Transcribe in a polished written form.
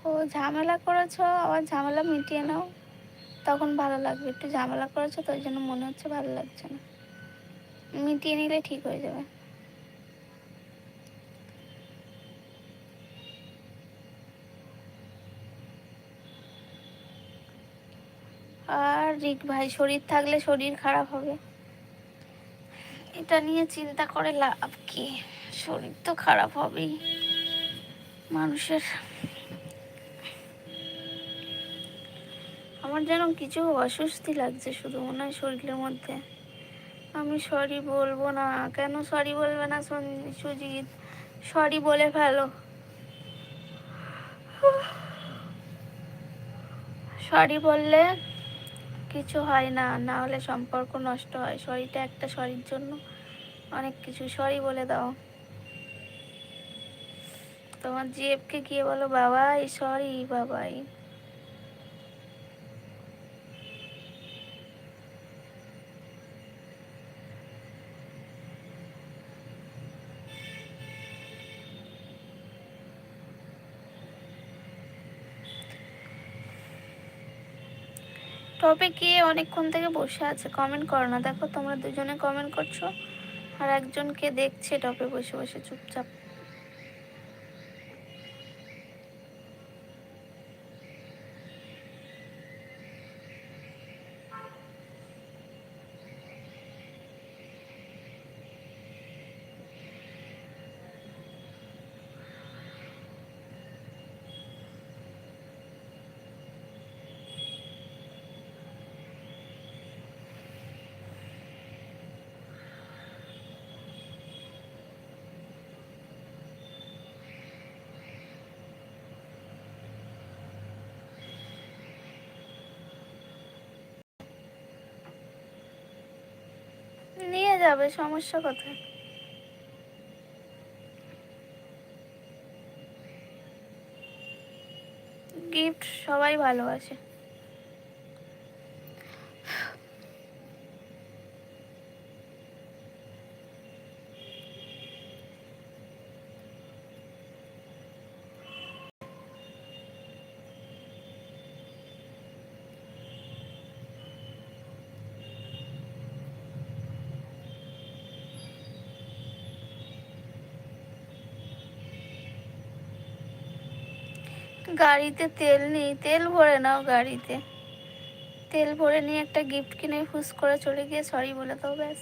ও ঝামেলা করেছো, আবার ঝামেলা মিটিয়ে নাও, তখন ভালো লাগবে। একটু ঝামেলা করেছো তো ওই জন্য মনে হচ্ছে ভালো লাগছে না, মিটিয়ে নিলে ঠিক হয়ে যাবে। আর রিক ভাই, শরীর থাকলে শরীর খারাপ হবে, এটা নিয়ে চিন্তা করে লাভ কি? শরীর তো খারাপ হবেই মানুষের। আমার যেন কিছু অস্বস্তি লাগছে শুধু, মনে হয় শরীরের মধ্যে। আমি সরি বলবো না কেন? সরি বলবে না সুজিত? সরি বলে ফেলো, সরি বললে কিছু হয় না, না হলে সম্পর্ক নষ্ট হয়। সরিটা একটা সরির জন্য অনেক কিছু। সরি বলে দাও, তোমার জিএফকে গিয়ে বলো বাবাই সরি, বাবাই। টপে কে অনেকক্ষণ থেকে বসে আছে? কমেন্ট করো না। দেখো তোমরা দুজনে কমেন্ট করছো, আর একজনকে দেখছে টপে বসে বসে চুপচাপ। নিয়ে যাবে, সমস্যা কোথায়? গিফট সবাই ভালোবাসে। গাড়িতে তেল নেই, তেল ভরে নাও গাড়িতে। তেল ভরে নিয়ে একটা গিফট কিনে হুস করে চলে গিয়ে সরি বলে দাও, ব্যাস।